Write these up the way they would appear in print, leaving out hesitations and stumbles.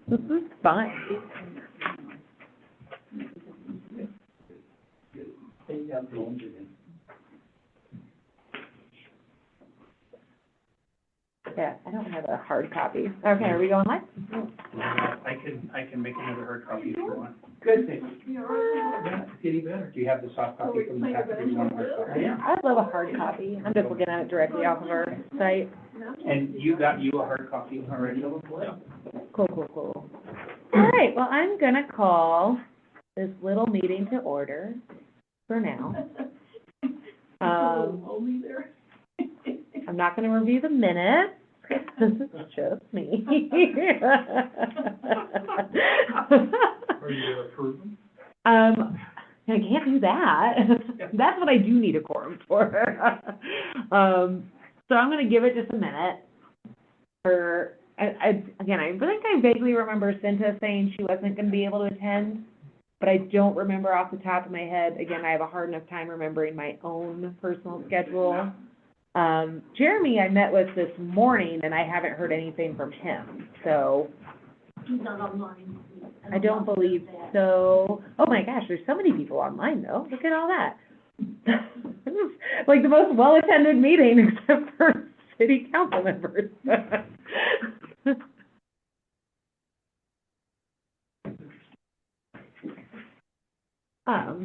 This is fun. Yeah, I don't have a hard copy. Okay, are we going live? I can make another hard copy if you want. Good thing. Yeah, it's getting better. Do you have the soft copy from the packet, or do you want a hard copy? Yeah. I'd love a hard copy. I'm just looking at it directly off of our site. And you got a hard copy already? Yeah. Cool, cool, cool. All right, well, I'm gonna call this little meeting to order for now. I'm not gonna review the minutes. This is just me. Are you gonna approve them? I can't do that. That's what I do need a quorum for. So I'm gonna give it just a minute for, I think I vaguely remember Cinta saying she wasn't gonna be able to attend, but I don't remember off the top of my head. Again, I have a hard enough time remembering my own personal schedule. Jeremy I met with this morning, and I haven't heard anything from him, so. He's not online. I don't believe so. Oh my gosh, there's so many people online though. Look at all that. This is like the most well-attended meeting except for city council members.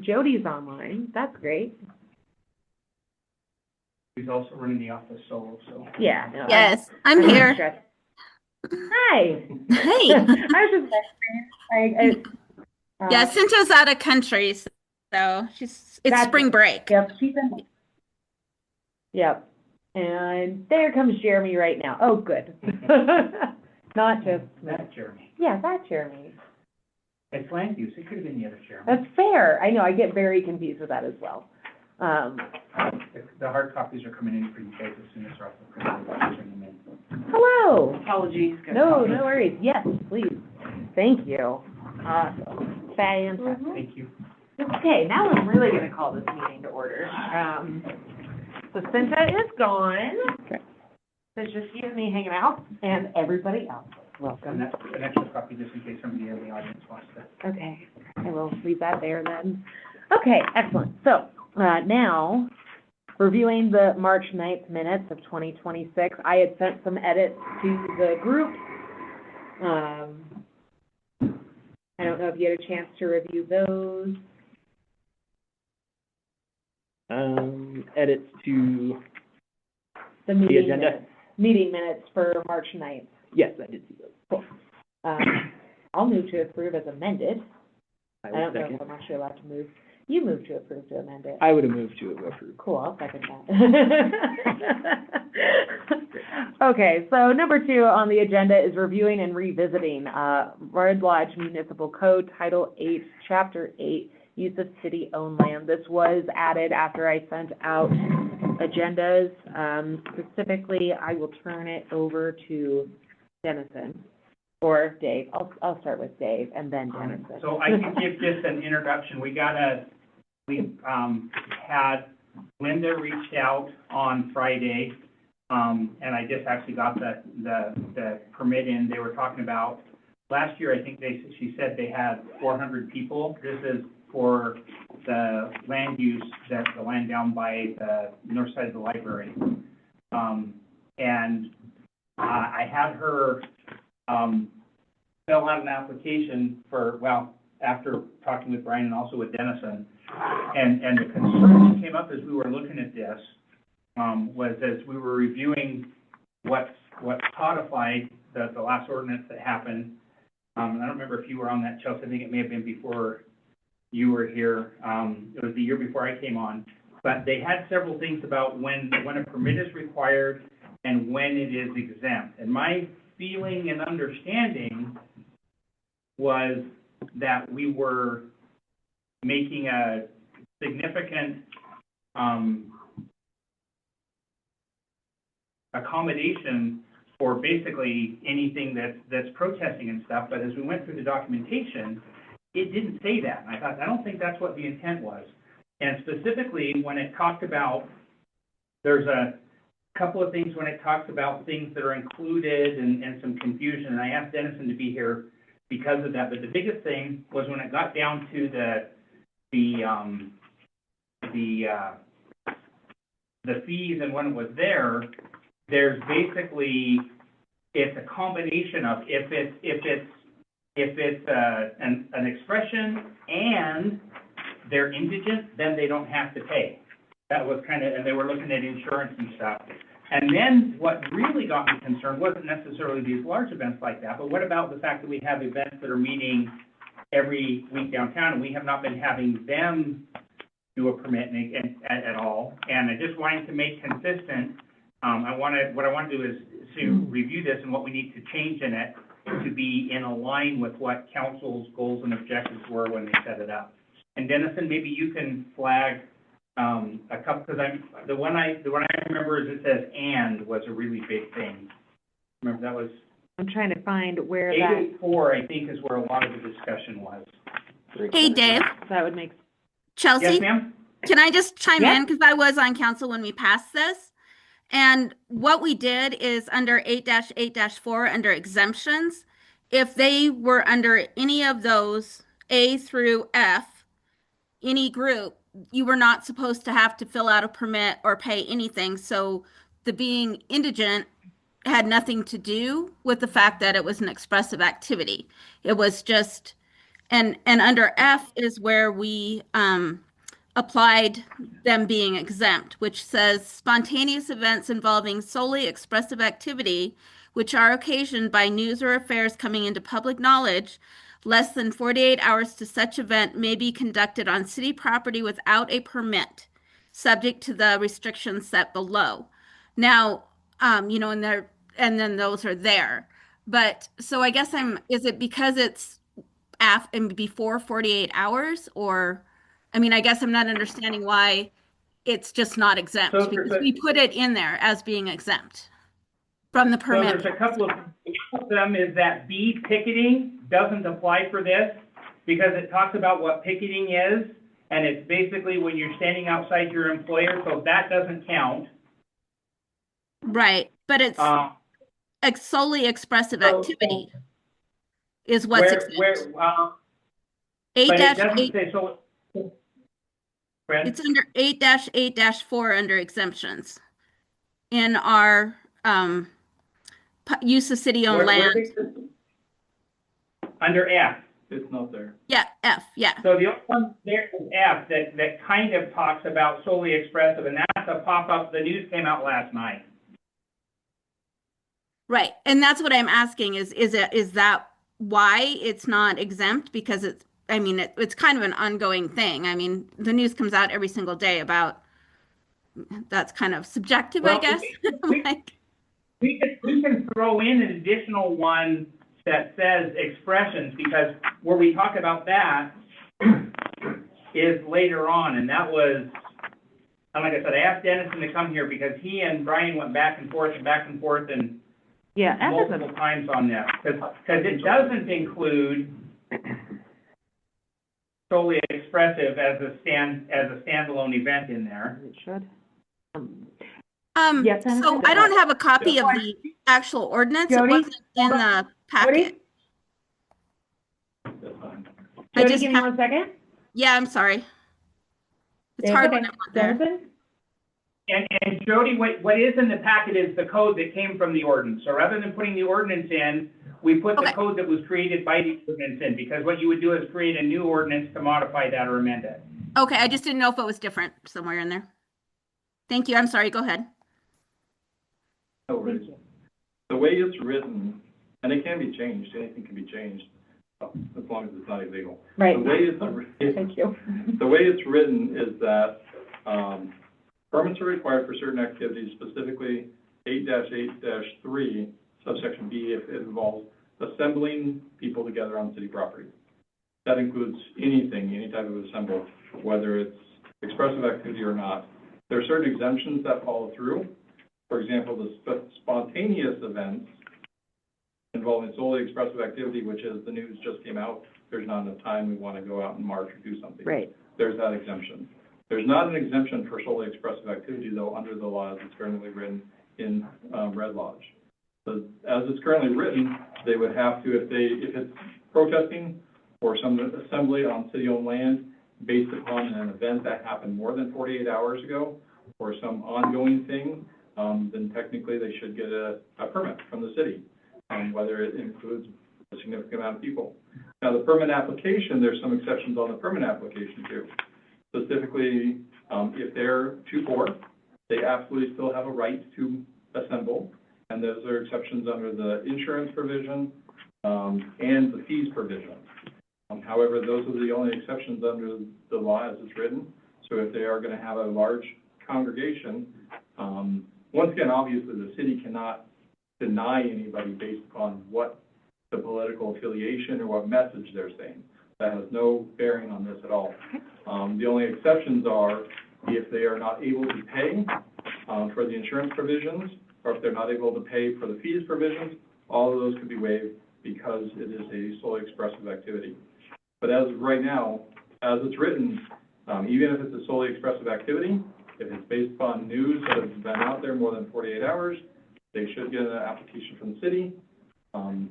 Jody's online. That's great. He's also running the office solo, so. Yeah. No, Yes, I'm here. stressed. Hi. Hey. I was just Yeah, Cinta's out of country, so it's Gotcha. spring break. Yep, she's in. Yep. And there comes Jeremy right now. Oh, good. Not just me. That's Jeremy. Yeah, that's Jeremy. It's land use. It could have been the other Jeremy. That's fair. I know, I get very confused with that as well. The hard copies are coming in for you guys as soon as they're off the print. I'll bring them in. Hello. Apologies. No worries. Yes, please. Thank you. Awesome. Fantastic. Thank you. Okay, now I'm really gonna call this meeting to order. So Cinta is gone. Okay. So it's just you and me hanging out, and everybody else. And Welcome. that's an extra copy just in case somebody in the audience wants to. Okay, I will leave that there then. Okay, excellent. So, now, reviewing the March 9th minutes of 2026, I had sent some edits to the group. I don't know if you had a chance to review those. Edits to, The meeting agenda? minutes. Meeting minutes for March 9th. yes, I did see those. Cool. I'll move to approve as amended. I I don't would know if second. I'm actually allowed to move. You move to approve to amend it. I would have moved to approve. Cool, I'll second that. Okay, so number 2 on the agenda is reviewing and revisiting, Red Lodge Municipal Code, Title 8, Chapter 8, Use of City-Owned Land. This was added after I sent out agendas. Specifically, I will turn it over to Dennison, or Dave. I'll start with Dave, and then Dennison. So I can give just an introduction. We had Linda reached out on Friday, and I just actually got the permit in. They were talking about, last year, I think she said they had 400 people. This is for the land use, the land down by the north side of the library. And I had her, fill out an application for, after talking with Brian and also with Dennison. And the concern that came up as we were looking at this, was as we were reviewing what codified the last ordinance that happened. And I don't remember if you were on that, Chelsea. I think it may have been before you were here. It was the year before I came on. But they had several things about when a permit is required and when it is exempt. And my feeling and understanding was that we were making a significant accommodation for basically anything that's protesting and stuff. But as we went through the documentation, it didn't say that. And I thought, I don't think that's what the intent was. And specifically, when it talked about, there's a couple of things when it talks about things that are included and some confusion, and I asked Dennison to be here because of that, but the biggest thing was when it got down to the fees and when it was there, there's basically, it's a combination of if it's an expression and they're indigent, then they don't have to pay. That was kind of, and they were looking at insurance and stuff. And then what really got me concerned wasn't necessarily these large events like that, but what about the fact that we have events that are meeting every week downtown, and we have not been having them do a permit at all. And I just wanted to make consistent, what I want to do is to review this and what we need to change in it to be in line with what council's goals and objectives were when they set it up. And Dennison, maybe you can flag a couple, because the one I remember is it says "and" was a really big thing. Remember that was. I'm trying to find where that. 884, I think, is where a lot of the discussion was. Hey, Dave. That would make. Chelsea, Yes, ma'am. can I just chime Yeah. in? Because I was on council when we passed this. And what we did is under 8-8-4, under exemptions, if they were under any of those A through F, any group, you were not supposed to have to fill out a permit or pay anything. So the being indigent had nothing to do with the fact that it was an expressive activity. It was just, and under F is where we applied them being exempt, which says spontaneous events involving solely expressive activity, which are occasioned by news or affairs coming into public knowledge, less than 48 hours to such event may be conducted on city property without a permit, subject to the restrictions set below. Now, and then those are there. But so I guess is it because it's before 48 hours, or, I mean, I guess I'm not understanding why it's just not exempt, because we put it in there as being exempt from the permit. So there's a couple of them is that B, picketing, doesn't apply for this because it talks about what picketing is, and it's basically when you're standing outside your employer, so that doesn't count. Right, but it's solely expressive activity is what's exempt. But it doesn't say so. It's under 8-8-4 under exemptions in our use of city-owned land. Under F. It's not there. Yeah, F, yeah. So the only one there is F that kind of talks about solely expressive, and that's a pop-up. The news came out last night. Right, and that's what I'm asking is that why it's not exempt? Because it's kind of an ongoing thing. I mean, the news comes out every single day about, that's kind of subjective, Well, I guess. We can throw in an additional one that says expressions, because where we talk about that is later on, and that was, and like I said, I asked Dennison to come here because he and Brian went back and forth and Yeah, F multiple times on this, because it doesn't include solely expressive as a standalone event in there. It should. Yes, so I don't have a copy of the actual ordinance. Jody? It wasn't in the packet. That's fine. Jody, give me 1 second. Yeah, I'm sorry. It's It's hard okay. when I'm not there. Dennison? And Jody, what is in the packet is the code that came from the ordinance. So rather than putting the ordinance in, we put the Okay. code that was created by the ordinance in, because what you would do is create a new ordinance to modify that or amend it. Okay, I just didn't know if it was different somewhere in there. Thank you. I'm sorry. Go ahead. No worries. The way it's written, and it can be changed, anything can be changed, as long as it's not illegal. Right. The way Thank you. the way it's written is that permits are required for certain activities, specifically 8-8-3, subsection B, if it involves assembling people together on city property. That includes anything, any type of assembly, whether it's expressive activity or not. There are certain exemptions that follow through. For example, the spontaneous events involving solely expressive activity, which is the news just came out, there's not enough time, we want to go out and march or do something. Right. There's that exemption. There's not an exemption for solely expressive activity, though, under the law as it's currently written in Red Lodge. So as it's currently written, they would have to, if it's protesting or some assembly on city-owned land based upon an event that happened more than 48 hours ago or some ongoing thing, then technically they should get a permit from the city, whether it includes a significant amount of people. Now, the permit application, there's some exceptions on the permit application too. Specifically, if they're too poor, they absolutely still have a right to assemble, and those are exceptions under the insurance provision and the fees provision. However, those are the only exceptions under the law as it's written. So if they are going to have a large congregation, once again, obviously the city cannot deny anybody based upon what the political affiliation or what message they're saying. That has no bearing on this at all. The only exceptions are if they are not able to pay for the insurance provisions, or if they're not able to pay for the fees provisions, all of those could be waived because it is a solely expressive activity. But as of right now, as it's written, even if it's a solely expressive activity, if it's based upon news that has been out there more than 48 hours, they should get an application from the city. And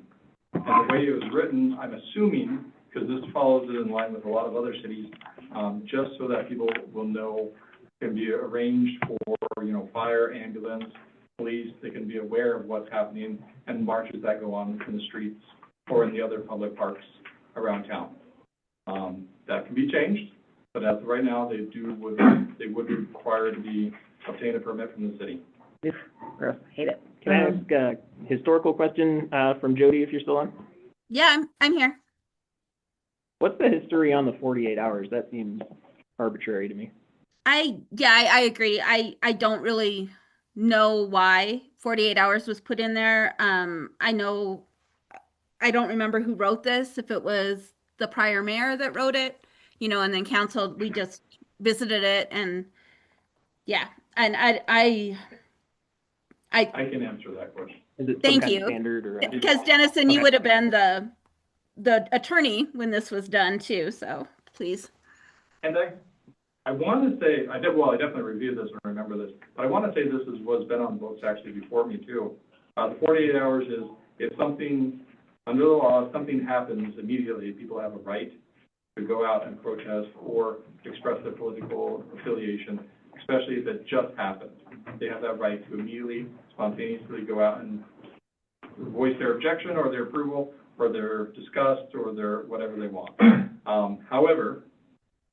the way it was written, I'm assuming, because this follows it in line with a lot of other cities, just so that people will know, can be arranged for, fire, ambulance, police, they can be aware of what's happening and marches that go on in the streets or in the other public parks around town. That can be changed, but as of right now, they would be required to obtain a permit from the city. Gross, hate it. Can I ask a historical question from Jody, if you're still on? Yeah, I'm here. What's the history on the 48 hours? That seems arbitrary to me. I agree. I don't really know why 48 hours was put in there. I don't remember who wrote this, if it was the prior mayor that wrote it, and then council, we just visited it, and yeah, and I can answer that question. Is it some Thank kind you. of standard or? because Dennison, you Okay. would have been the attorney when this was done too, so please. And I want to say, I definitely reviewed this and remember this, but I want to say this is what's been on books actually before me too. The 48 hours is if something, under the law, if something happens immediately, people have a right to go out and protest or express their political affiliation, especially if it just happened. They have that right to immediately, spontaneously go out and voice their objection or their approval or their disgust or their whatever they want. However,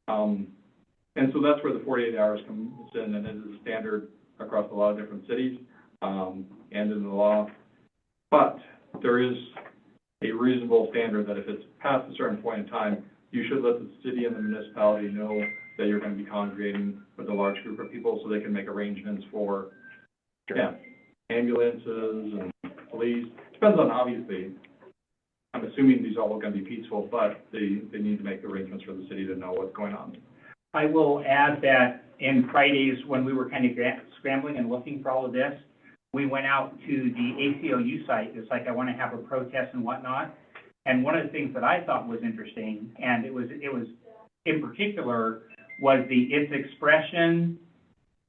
and so that's where the 48 hours comes in, and it is a standard across a lot of different cities and in the law. But there is a reasonable standard that if it's past a certain point in time, you should let the city and the municipality know that you're going to be congregating with a large group of people so they can make arrangements for ambulances and police. Depends on, obviously, I'm assuming these are all going to be peaceful, but they need to make arrangements for the city to know what's going on. I will add that in Fridays, when we were kind of scrambling and looking for all of this, we went out to the ACLU site. It's like, I want to have a protest and whatnot. And one of the things that I thought was interesting, and it was in particular, was its expression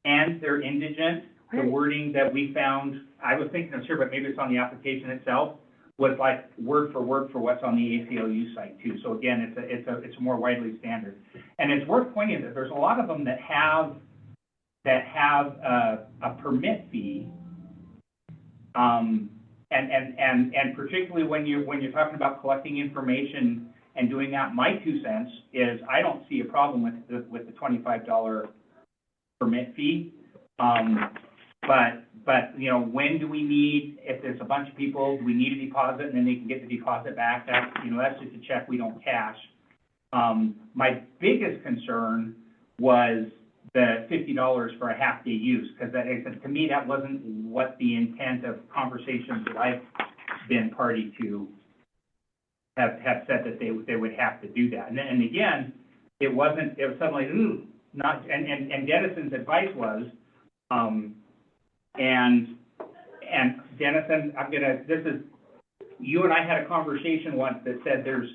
and their indigent. The wording that we found, I was thinking of sure, but maybe it's on the application itself, was like word for word for what's on the ACLU site too. So again, it's more widely standard. And it's worth pointing that there's a lot of them that have a permit fee. And particularly when you're talking about collecting information and doing that, my 2 cents is I don't see a problem with the $25 permit fee. But when do we need, if there's a bunch of people, do we need a deposit and then they can get the deposit back? That's just a check we don't cash. My biggest concern was the $50 for a half-day use, because to me, that wasn't what the intent of conversations that I've been party to have said that they would have to do that. And again, it was suddenly, and Dennison's advice was, and Dennison, you and I had a conversation once that said there's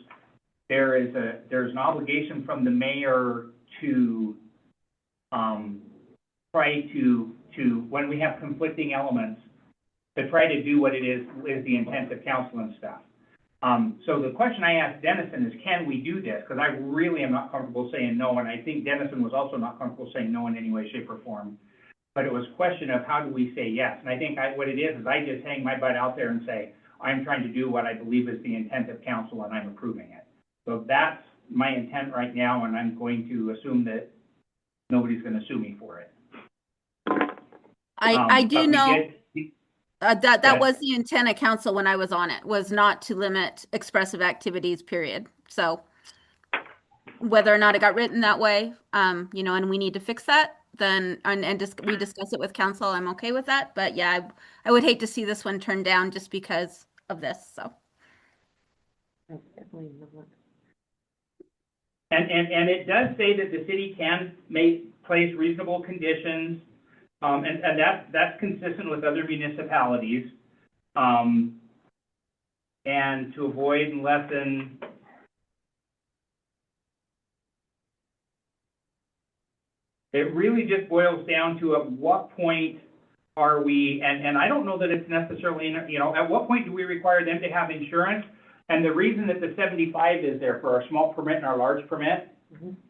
an obligation from the mayor to try to to, when we have conflicting elements, to try to do what it is the intent of council and stuff. So the question I asked Dennison is, can we do this? Because I really am not comfortable saying no, and I think Dennison was also not comfortable saying no in any way, shape, or form. But it was a question of how do we say yes? And I think what it is I just hang my butt out there and say, I'm trying to do what I believe is the intent of council, and I'm approving it. So that's my intent right now, and I'm going to assume that nobody's going to sue me for it. I do but we know did- that ahead. was the intent of council when I was on it, was not to limit expressive activities, period. So whether or not it got written that way, you know, and we need to fix that, then, we discuss it with council, I'm okay with that. But yeah, I would hate to see this one turned down just because of this, so. That's definitely not. And it does say that the city can place reasonable conditions, and that's consistent with other municipalities. And to avoid and lessen it really just boils down to at what point are we, and I don't know that it's necessarily, you know, at what point do we require them to have insurance? And the reason that the 75 is there for our small permit and our large permit,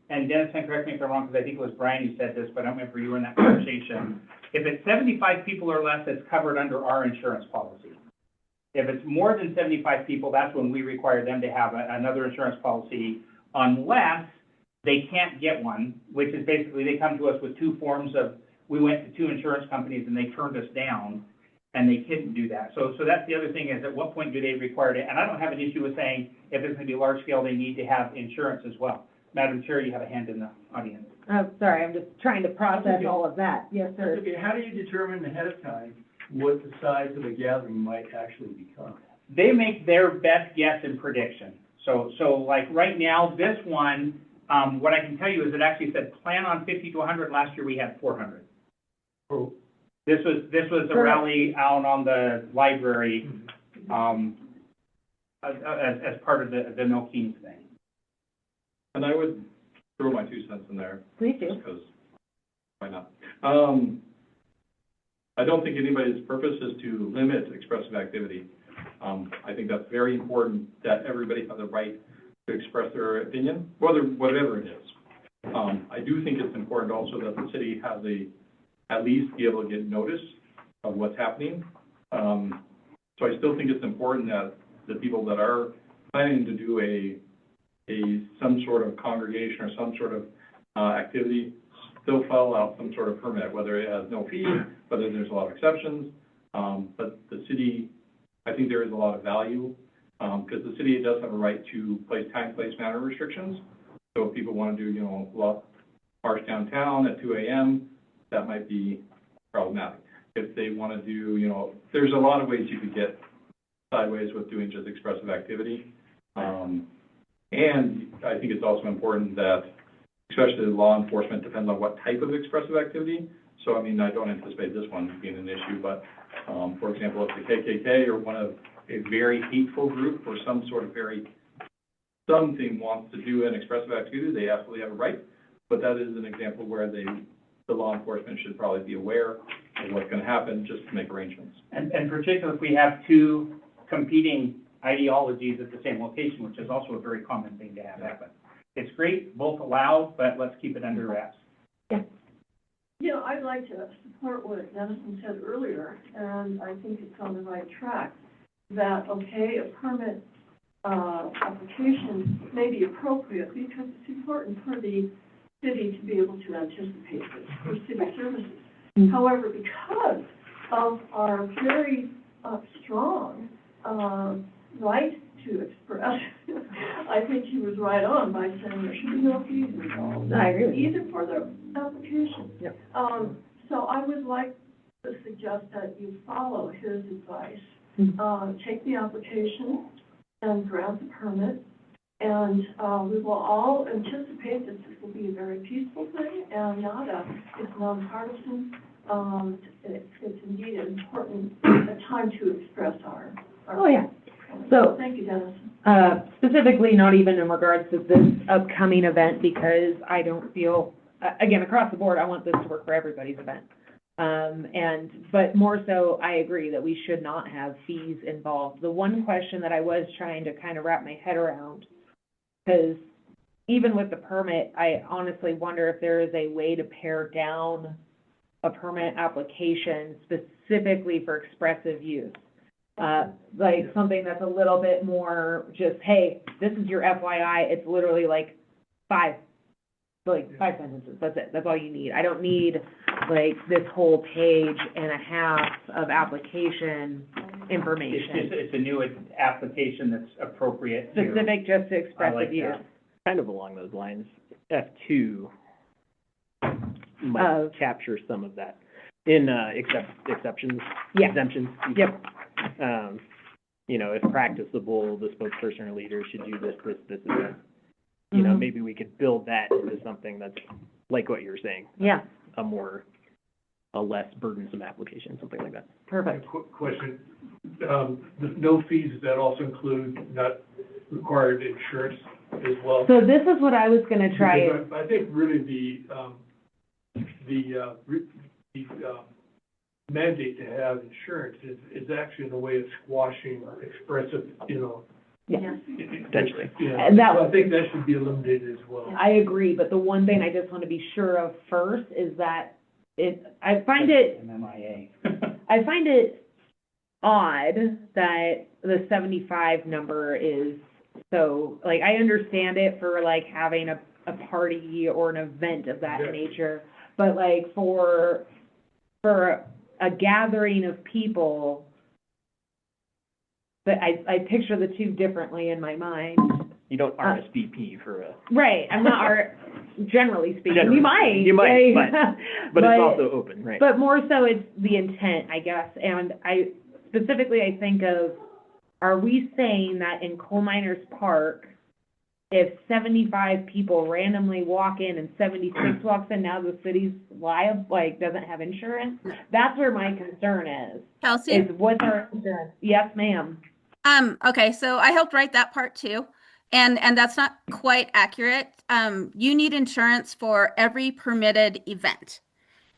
and Dennison, correct me if I'm wrong, because I think it was Brian who said this, but I don't remember you were in that conversation. If it's 75 people or less, it's covered under our insurance policy. If it's more than 75 people, that's when we require them to have another insurance policy, unless they can't get one, which is basically they come to us with two forms of, we went to two insurance companies and they turned us down, and they couldn't do that. So that's the other thing, is at what point do they require it? And I don't have an issue with saying if it's going to be large scale, they need to have insurance as well. Madam Chair, you have a hand in the audience. Oh, sorry, I'm just trying to process all of that. Yes, sir. Okay, how do you determine ahead of time what the size of a gathering might actually become? They make their best guess and prediction. So like right now, this one, what I can tell you is it actually said plan on 50 to 100. Last year we had 400. Oh. This was a rally out on the library, as part of the No Keens thing. And I would throw my 2 cents in there. Please do. Just because, why not? I don't think anybody's purpose is to limit expressive activity. I think that's very important that everybody has a right to express their opinion, whatever it is. I do think it's important also that the city has at least be able to get notice of what's happening. So I still think it's important that the people that are planning to do some sort of congregation or some sort of activity still fill out some sort of permit, whether it has no fee, whether there's a lot of exceptions. But the city, I think there is a lot of value, because the city does have a right to place time, place, manner restrictions. So if people want to do, you know, a lot march downtown at 2 a.m., that might be problematic. If they want to do, you know, there's a lot of ways you could get sideways with doing just expressive activity. And I think it's also important that, especially law enforcement, depends on what type of expressive activity. So, I mean, I don't anticipate this one being an issue, but, for example, if the KKK or one of a very hateful group or some sort of something wants to do an expressive activity, they absolutely have a right. But that is an example where the law enforcement should probably be aware of what's going to happen, just to make arrangements. And particularly if we have two competing ideologies at the same location, which is also a very common thing to have happen. It's great, both allowed, but let's keep it under wraps. Yeah. You know, I'd like to support what Dennison said earlier, and I think it's on the right track, that, okay, a permit application may be appropriate because it's important for the city to be able to anticipate this for city services. Mm-hmm. However, because of our very strong right to express, I think he was right on by saying there should be no fees involved. I agree with you. Either for the application. Yep. So I would like to suggest that you follow his advice. Mhm. Take the application and grant the permit, and we will all anticipate that this will be a very peaceful thing and it's nonpartisan. It's indeed an important time to express our Oh, yeah. So, thank you, Dennis. specifically, not even in regards to this upcoming event, because I don't feel, again, across the board, I want this to work for everybody's event. But more so, I agree that we should not have fees involved. The one question that I was trying to kind of wrap my head around, because even with the permit, I honestly wonder if there is a way to pare down a permit application specifically for expressive use. Like something that's a little bit more just, hey, this is your FYI, it's literally like five sentences, that's it, that's all you need. I don't need like this whole page and a half of application information. It's a new application that's appropriate to. Specific just to I expressive like use. that. Kind of along those lines, F2 might capture some of that in, exceptions, Yeah. exemptions. Yep. You know, if practicable, the spokesperson or leader should do this, and that. You know, Mhm. maybe we could build that into something that's like what you're saying, Yeah, a less burdensome application, something like that. perfect. Quick question, the no fees, does that also include not required insurance as well? So this is what I was gonna try. Because I think really the mandate to have insurance is actually in a way of squashing expressive, you know. Yeah, Potentially. Yeah, And that- so I think that should be eliminated as well. I agree, but the one thing I just want to be sure of first is that I find it MMIA. odd that the 75 number is so, like, I understand it for like having a party or an event of that Yeah. nature, but like for a gathering of people, but I picture the two differently in my mind. You don't RSVP for a, Right, I'm not, generally speaking, Generally you might. speaking, you might, like, but it's also open, right? But more so it's the intent, I guess, and I think of, are we saying that in Coal Miners Park, if 75 people randomly walk in and 76 walks in, now the city's liable, like, doesn't have insurance? That's where my concern is Kelsey? what's our insurance? Yes, ma'am. Okay, so I helped write that part too. And that's not quite accurate. You need insurance for every permitted event.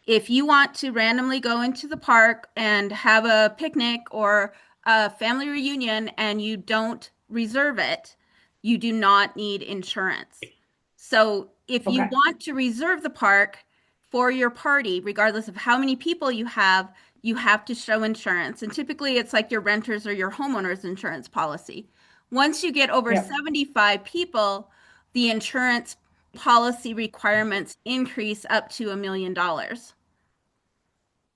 If you want to randomly go into the park and have a picnic or a family reunion and you don't reserve it, you do not need insurance. So if you Okay. want to reserve the park for your party, regardless of how many people you have to show insurance. And typically it's like your renter's or your homeowner's insurance policy. Once you get over Yep. 75 people, the insurance policy requirements increase up to $1 million.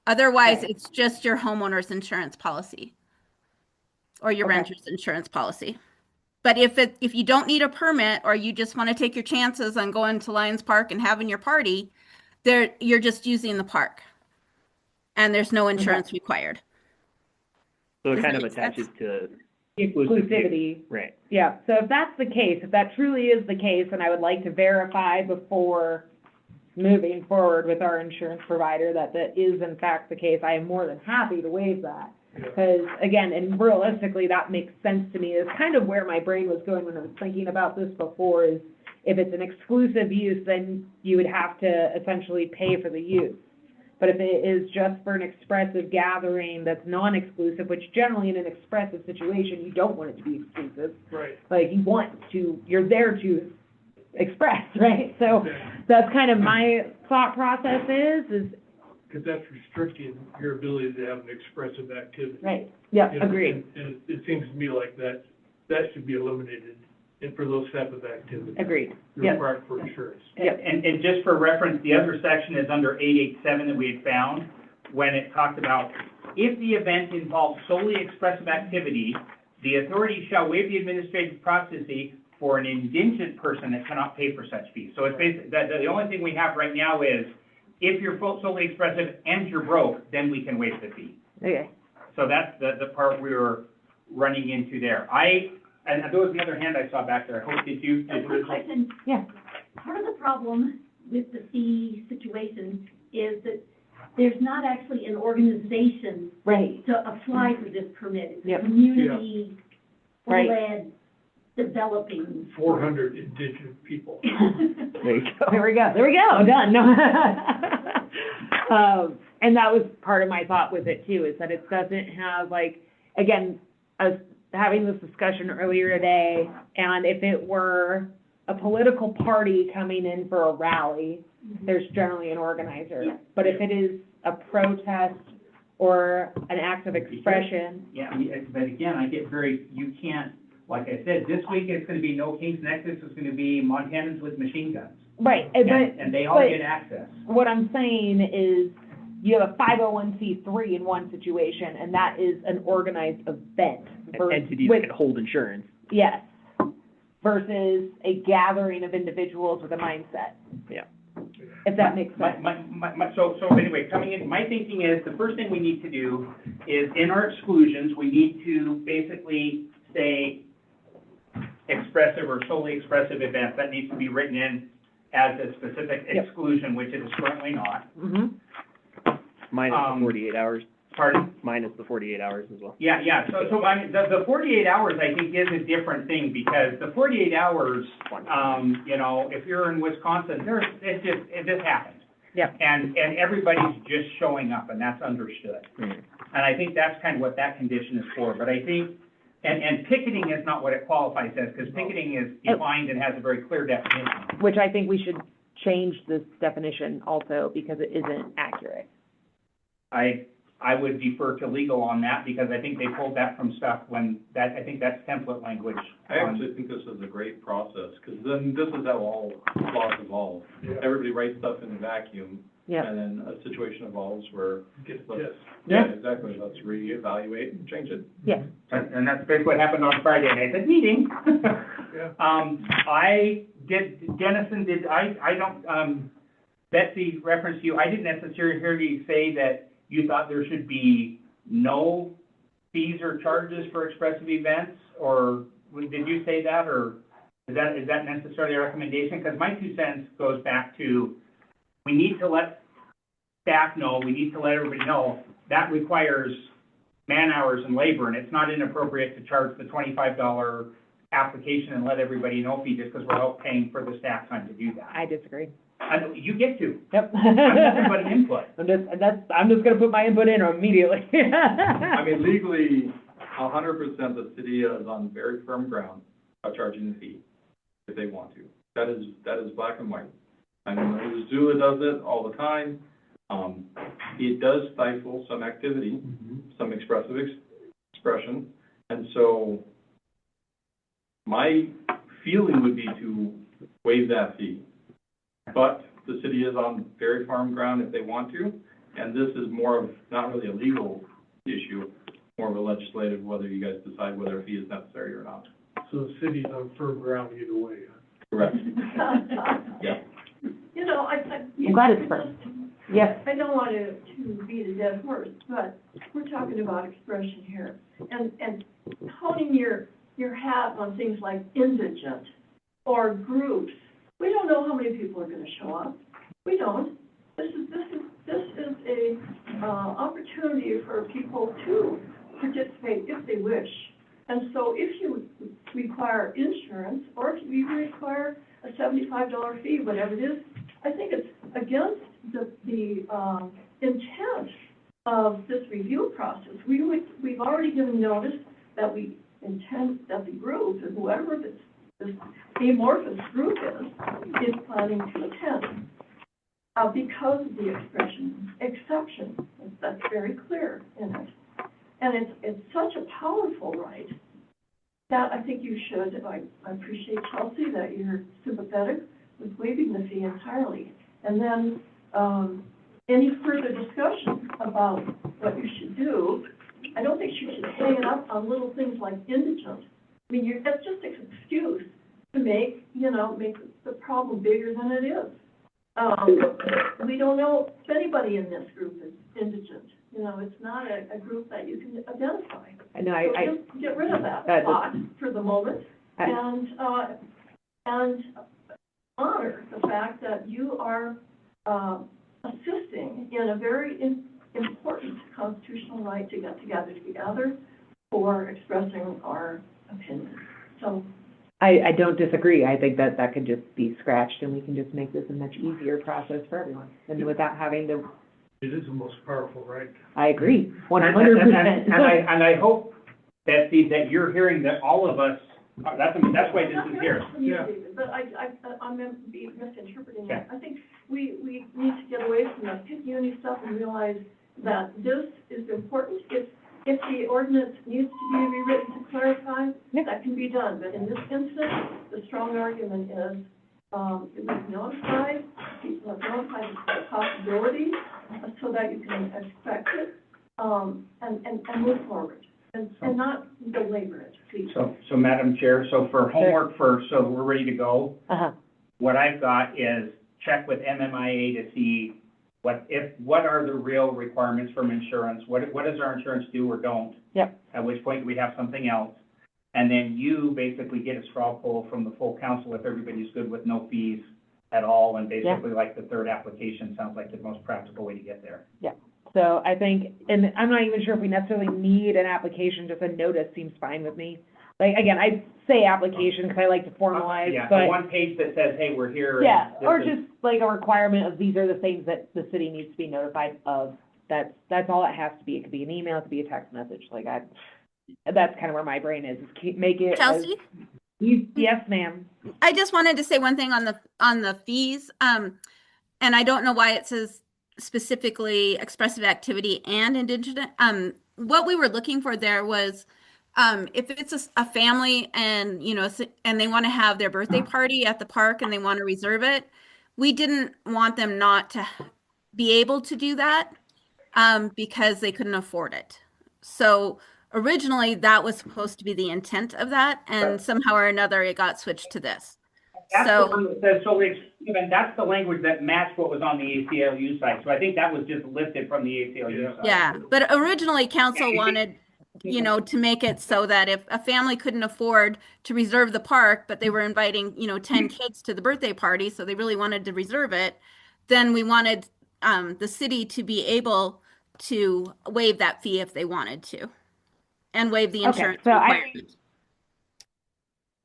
Otherwise, Okay. it's just your homeowner's insurance policy or your Okay. renter's insurance policy. But if you don't need a permit or you just want to take your chances on going to Lions Park and having your party, you're just using the park. And there's no insurance required. So it Does kind that of make sense? attaches to, Exclusivity. right, Yeah, so if that's the case, if that truly is the case, and I would like to verify before moving forward with our insurance provider that that is in fact the case, I am more than happy to waive that. Because, again, and realistically, that makes sense to me, is kind of where my brain was going when I was thinking about this before, is if it's an exclusive use, then you would have to essentially pay for the use. But if it is just for an expressive gathering that's non-exclusive, which generally in an expressive situation, you don't want it to be exclusive. Right. Like, you're there to express, right? So that's kind of my thought process is, Because that's restricting your ability to have an expressive activity. right, yeah, You know, agreed, And it seems to me like that should be eliminated, and for those type of activities. agreed, yep, Required for insurance. yep, And just for reference, the other section is under 887 that we had found, when it talked about, if the event involves solely expressive activity, the authority shall waive the administrative process fee for an indigent person that cannot pay for such fees. So it's basically, the only thing we have right now is, if you're solely expressive and you're broke, then we can waive the fee. okay. So that's the part we were running into there. And there was another hand I saw back there. I hope did you? A quick question. Yeah. Part of the problem with the fee situation is that there's not actually an organization Right, to apply for this permit. It's Yep. a community Right. led developing. 400 indigenous people. there you go. there we go, done, no. And that was part of my thought with it too, is that it doesn't have like, again, us having this discussion earlier today, and if it were a political party coming in for a rally, there's generally an organizer. Yeah. But if it is a protest or an act of expression, Yeah, but again, you can't, like I said, this week it's gonna be No King's Nexus, it's gonna be Montanans with machine guns. right, And they all but- get access. what I'm saying is, you have a 501c3 in one situation, and that is an organized event. Entities with- can hold insurance. Yes, versus a gathering of individuals with a mindset, Yeah. if that makes sense. So anyway, coming in, my thinking is, the first thing we need to do is, in our exclusions, we need to basically say expressive or solely expressive events. That needs to be written in as a specific Yep. exclusion, which it is currently not. Mm-hmm. Minus the Um, 48 hours, Pardon? minus the 48 hours as well. Yeah, so I mean, the 48 hours, I think, is a different thing, because the 48 hours, you know, if you're in Wisconsin, it just happened. Yep. And everybody's just showing up, and that's understood. Mhm. And I think that's kind of what that condition is for, but I think, and picketing is not what it qualifies as, because picketing is defined and has a very clear definition. Which I think we should change this definition also, because it isn't accurate. I would defer to legal on that, because I think they pulled that from stuff I think that's template language. I actually think this is a great process, because then this is how all laws evolve. Everybody writes stuff in a vacuum, Yeah. and then a situation evolves where, Get let's- this. yeah, exactly, let's reevaluate and change it. Yeah. And that's basically what happened on Friday, and I said, meeting. Betsy referenced you, I didn't necessarily hear you say that you thought there should be no fees or charges for expressive events, or did you say that, or is that necessarily a recommendation? Because my 2 cents goes back to, we need to let staff know, we need to let everybody know, that requires man-hours and labor, and it's not inappropriate to charge the $25 application and let everybody know fee just because we're all paying for the staff time to do that. I disagree. You get to. Yep. I'm nothing but an input. I'm just gonna put my input in immediately. I mean, legally, 100% the city is on very firm ground of charging the fee if they want to. That is black and white. I mean, Missoula does it all the time. It does stifle some activity, some expressive expression, and so my feeling would be to waive that fee. But the city is on very firm ground if they want to, and this is more of, not really a legal issue, more of a legislative, whether you guys decide whether a fee is necessary or not. So the city's on firm ground either way, huh? Correct. Yeah. You know, I'm glad it's firm. Yes. I don't want to beat a dead horse, but we're talking about expression here. And honing your hat on things like indigent or groups. We don't know how many people are gonna show up. We don't. This is a opportunity for people to participate if they wish. And so if you require insurance, or if you require a $75 fee, whatever it is, I think it's against the intent of this review process. We've already given notice that we intend that the group, and whoever this amorphous group is planning to attend. Because of the exception, that's very clear in it. And it's such a powerful right that I think you should, I appreciate, Chelsea, that you're sympathetic with waiving the fee entirely. And then, any further discussion about what you should do, I don't think you should hang it up on little things like indigent. I mean, that's just an excuse to make the problem bigger than it is. We don't know if anybody in this group is indigent. You know, it's not a group that you can identify. I know, So just get rid of that thought for the moment and honor the fact that you are assisting in a very important constitutional right to get together for expressing our opinion. So I don't disagree. I think that could just be scratched, and we can just make this a much easier process for everyone, and without having to It is the most powerful, right? I agree, 100%. And I hope, Betsy, that you're hearing that all of us, that's why this is here. Yeah. But I'm be misinterpreting Okay. it. I think we need to get away from the pick uni stuff and realize that this is important. If the ordinance needs to be rewritten to clarify, Yeah. that can be done. But in this instance, the strong argument is, it was notified, people have notified the possibility, so that you can expect it, and move forward, and not belabor it, please. So Madam Chair, so for homework first, so we're ready to go. Uh-huh. What I've got is check with MMIA to see what are the real requirements from insurance? What does our insurance do or don't? Yep. At which point we have something else. And then you basically get a straw poll from the full council if everybody's good with no fees at all. And basically like the third application sounds like the most practical way to get there. So I think, and I'm not even sure if we necessarily need an application, just a notice seems fine with me. Like, again, I say application because I like to formalize, Yeah, but, the one page that says, hey, we're here. and yeah, this or is- just like a requirement of these are the things that the city needs to be notified of. That's all it has to be. It could be an email, it could be a text message, that's kind of where my brain is make it. Chelsea? Yes, ma'am. I just wanted to say one thing on the fees. And I don't know why it says specifically expressive activity and indigenous. What we were looking for there was, if it's a family and, and they want to have their birthday party at the park and they want to reserve it, we didn't want them not to be able to do that, because they couldn't afford it. So originally that was supposed to be the intent of that, and somehow or another it got switched to this. That's So- the one that says, and that's the language that matched what was on the ACLU site. So I think that was just lifted from the ACLU site. Yeah, but originally council wanted, to make it so that if a family couldn't afford to reserve the park, but they were inviting, 10 kids to the birthday party, so they really wanted to reserve it, then we wanted the city to be able to waive that fee if they wanted to, and waive the insurance so I- requirement.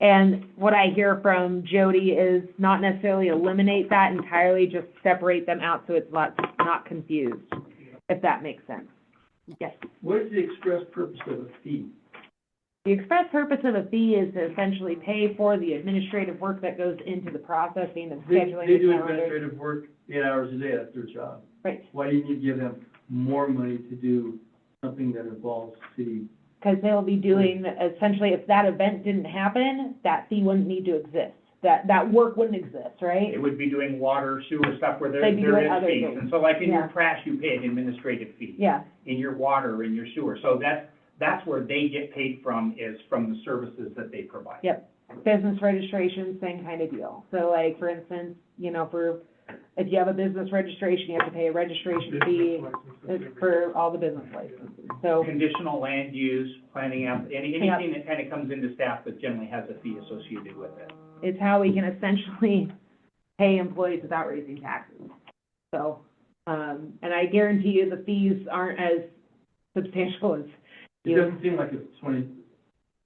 And what I hear from Jody is not necessarily eliminate that entirely, just separate them out so it's not confused, if that makes sense. Yes. What is the express purpose of a fee? The express purpose of a fee is to essentially pay for the administrative work that goes into the processing and scheduling. They do the calendar. administrative work 8 hours a day, that's their job. Right, Why do you need to give them more money to do something that involves city? because they'll be doing, essentially, if that event didn't happen, that fee wouldn't need to exist. That work wouldn't exist, right? It would be doing water, sewer stuff where there They'd be is doing other fees. things. And so like in your Yeah. trash, you pay an administrative fee. Yeah, In your water, in your sewer. So that's where they get paid from, is from the services that they provide. yep. Business registration, same kind of deal. So like, for instance, if you have a business registration, you have to pay a registration fee for all the business licenses. So, Conditional land use, planning out, anything that kind of comes into staff that generally has a fee associated with it. it's how we can essentially pay employees without raising taxes. So, and I guarantee you the fees aren't as substantial as It you. doesn't seem like it's 20,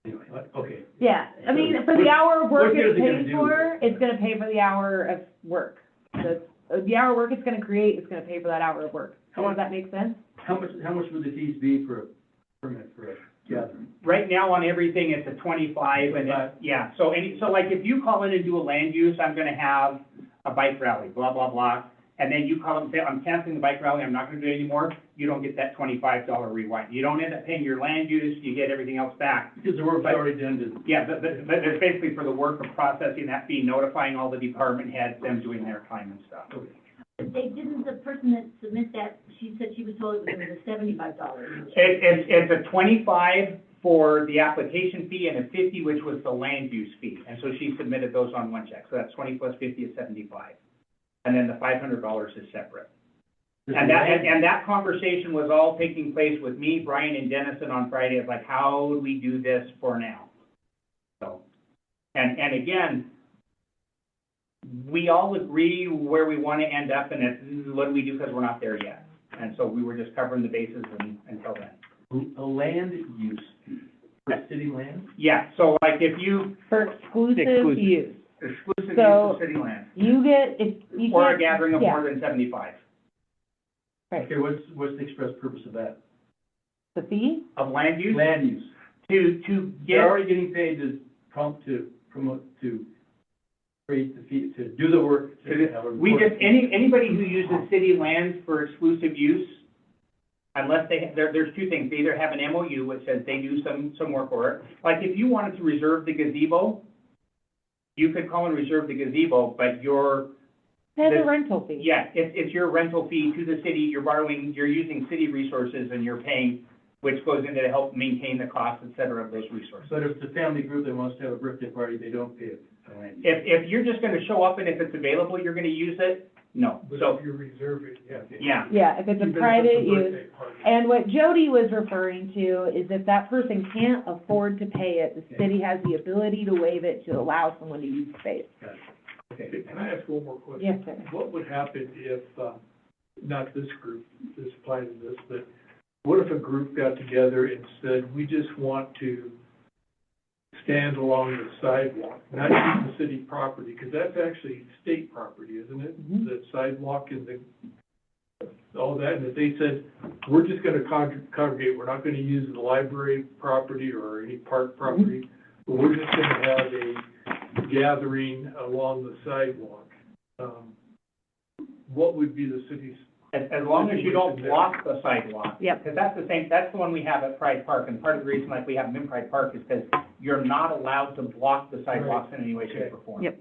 anyway, okay. Yeah, I mean, for the hour of work What good it's is it gonna paid do? for, it's gonna pay for the hour of work. The hour of work it's gonna create, it's gonna pay for that hour of work. Does that make sense? How much would the fees be for a permit for a gathering? Right now on everything, it's a 25 and it's, so like if you call in and do a land use, I'm gonna have a bike rally, blah, blah, blah. And then you call and say, I'm canceling the bike rally, I'm not gonna do it anymore, you don't get that $25 rewind. You don't end up paying your land use, you get everything else back. Because the work's already done to. Yeah, but it's basically for the work of processing that fee, notifying all the department heads, them doing their time and stuff. The person that submit that, she said she was told it was a $75. It's a 25 for the application fee and a 50, which was the land use fee. And so she submitted those on one check. So that's 20 plus 50 is 75. And then the $500 is separate. And that conversation was all taking place with me, Brian, and Dennison on Friday of like, how do we do this for now? So, and again, we all agree where we want to end up, and it's, what do we do because we're not there yet? And so we were just covering the bases until then. A land use, for city land? Yeah, so like if you, For exclusive Exclusive. use. exclusive use So- of city land, You get, if you or a get- gathering of yeah. more than 75. Right. Okay, what's the express purpose of that? The fee? Of land use, Land use. to They're get, already getting paid to promote, to create the fee, to do the work. to have a we report. just, anybody who uses city lands for exclusive use, unless there's two things, they either have an MOU which says they do some work for it. Like if you wanted to reserve the gazebo, you could call and reserve the gazebo, but That's a The- rental fee. yeah, it's your rental fee to the city, you're using city resources and you're paying, which goes into to help maintain the cost, et cetera, of those resources. But if it's a family group that wants to have a birthday party, they don't pay it. for land use. If you're just gonna show up and if it's available, you're gonna use it, no. But So, if you reserve it, yeah. yeah, Yeah, if it's a Even if private it's a use. birthday party. And what Jody was referring to is if that person can't afford to pay it, the city has the ability to waive it to allow someone to use space. Okay, can I ask one more question? Yes, sir. What would happen if, not this group, this applied to this, but what if a group got together and said, we just want to stand along the sidewalk, not use the city property, because that's actually state property, isn't it? Mhm. The sidewalk and all that, and if they said, we're just gonna congregate, we're not gonna use the library property or any park property, but we're just gonna have a gathering along the sidewalk, what would be the city's? as long as you don't block the sidewalk. Yep. Because that's the one we have at Pride Park, and part of the reason like we have them in Pride Park is because you're not allowed to block the sidewalks in any way, shape, or form. Yep.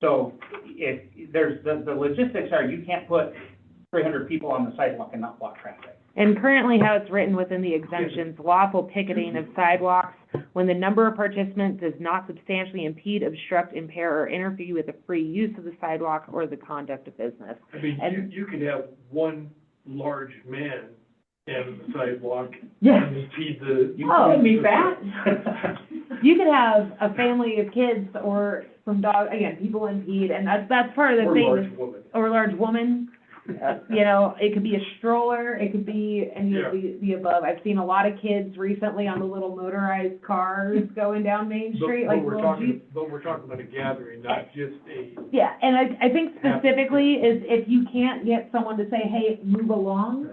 So if there's, the logistics are, you can't put 300 people on the sidewalk and not block traffic. And currently how it's written within the exemptions, lawful picketing of sidewalks when the number of participants does not substantially impede, obstruct, impair, or interfere with the free use of the sidewalk or the conduct of business. I mean, And- you could have one large man stand on the sidewalk Yes. and impede the. You Oh, couldn't meet that? You could have a family of kids or some dog, again, people impede, and that's part of the Or thing. large woman. Or a large woman, you know, it could be a stroller, it could be any of the above. I've seen a lot of kids recently on the little motorized cars going down Main Street, like But little Jeeps. we're talking about a gathering, not just a. Yeah, and I think specifically is if you can't get someone to say, hey, move along,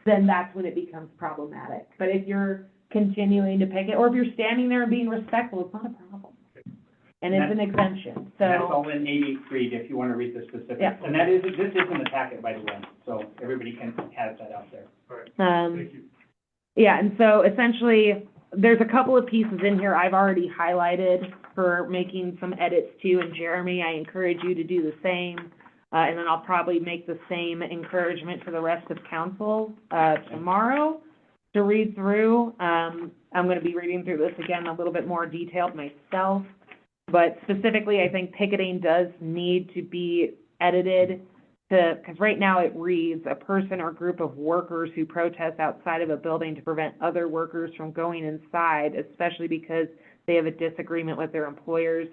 then that's when it becomes problematic. But if you're continuing to pick it, or if you're standing there and being respectful, it's not a problem. And it's an exemption, That's so, all in 88 Creed, if you want to read the specifics. Yeah. And that is, this is in the packet, by the way, so everybody has that out there. All right, um, thank you. yeah, and so essentially, there's a couple of pieces in here I've already highlighted for making some edits to, and Jeremy, I encourage you to do the same. And then I'll probably make the same encouragement for the rest of council, tomorrow to read through. I'm gonna be reading through this again a little bit more detailed myself. But specifically, I think picketing does need to be edited to, because right now it reads, a person or group of workers who protest outside of a building to prevent other workers from going inside, especially because they have a disagreement with their employers.